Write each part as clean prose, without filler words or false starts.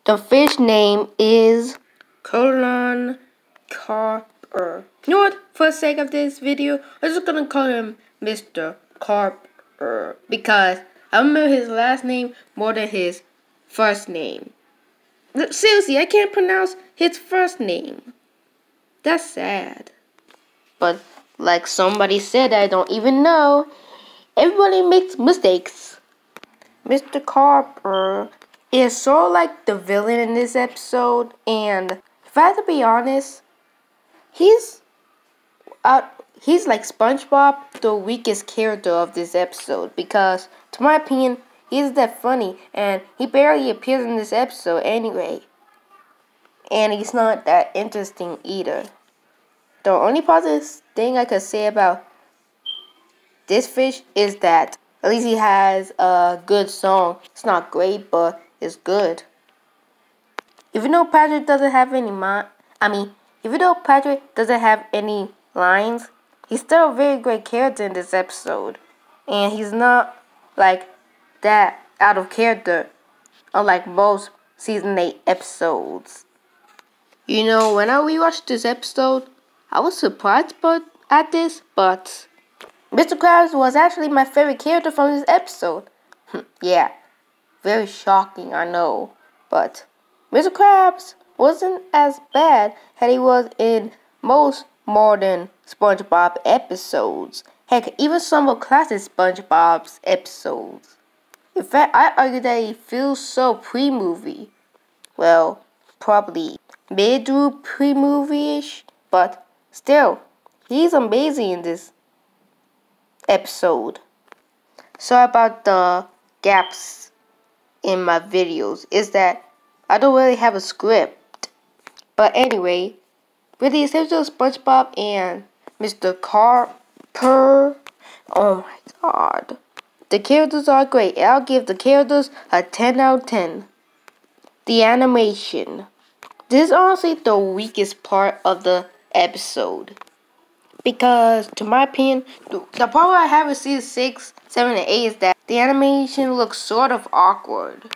The fish name is colon carper. You know what? For the sake of this video, I'm just gonna call him Mr. Carper because I remember his last name more than his first name. Seriously, I can't pronounce his first name. That's sad. But like somebody said, I don't even know. Everybody makes mistakes. Mr. Carper is sort of like the villain in this episode, and if I have to be honest, he's like SpongeBob, the weakest character of this episode, because to my opinion, he isn't that funny, and he barely appears in this episode anyway. And he's not that interesting either. The only positive thing I could say about this fish is that at least he has a good song. It's not great, but it's good. Even though Patrick doesn't have any lines, he's still a very great character in this episode. And he's not like that out of character, unlike most season 8 episodes. You know, when I rewatched this episode, I was surprised at this, but Mr. Krabs was actually my favorite character from this episode. Yeah, very shocking, I know. But Mr. Krabs wasn't as bad as he was in most modern SpongeBob episodes. Heck, even some of classic SpongeBob's episodes. In fact, I argue that he feels so pre-movie. Well, probably mid-through pre-movie-ish, but still, he's amazing in this episode. Sorry about the gaps in my videos. Is that I don't really have a script. But anyway, with the exception of SpongeBob and Mr. Carper, oh my god, the characters are great. I'll give the characters a 10 out of 10. The animation. This is honestly the weakest part of the episode. Because, to my opinion, the problem I have with season 6, 7, and 8 is that the animation looks sort of awkward.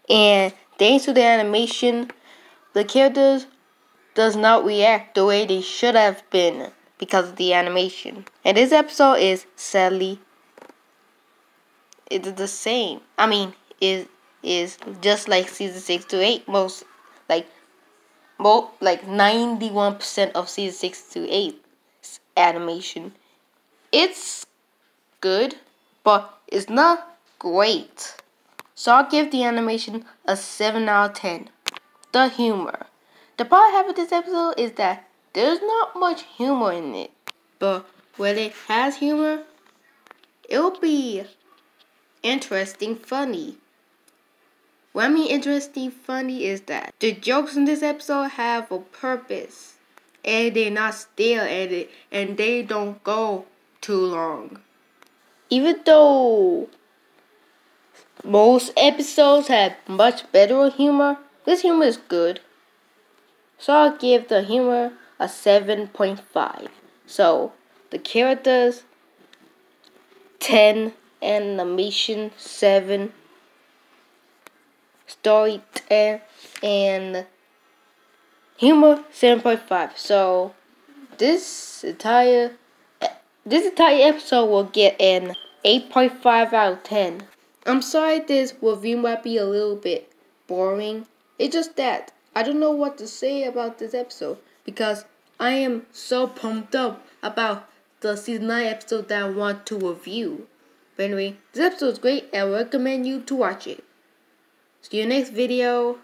And thanks to the animation, the characters does not react the way they should have been because of the animation. And this episode is sadly, it's the same. Is just like season 6 to 8. Most 91% of season 6 to 8 animation. It's good, but it's not great. So I'll give the animation a 7 out of 10. The humor. The part I have with this episode is that there's not much humor in it. But when it has humor, it'll be interesting, funny. What I mean interesting, funny is that the jokes in this episode have a purpose. And they're not stale and they don't go too long. Even though most episodes have much better humor, this humor is good. So I'll give the humor a 7.5. So the characters 10, animation 7, story 10, and humor 7.5. So this entire episode will get an 8.5 out of 10. I'm sorry this review might be a little bit boring. It's just that I don't know what to say about this episode because I am so pumped up about the season 9 episode that I want to review. But anyway, this episode is great and I recommend you to watch it. See you next video.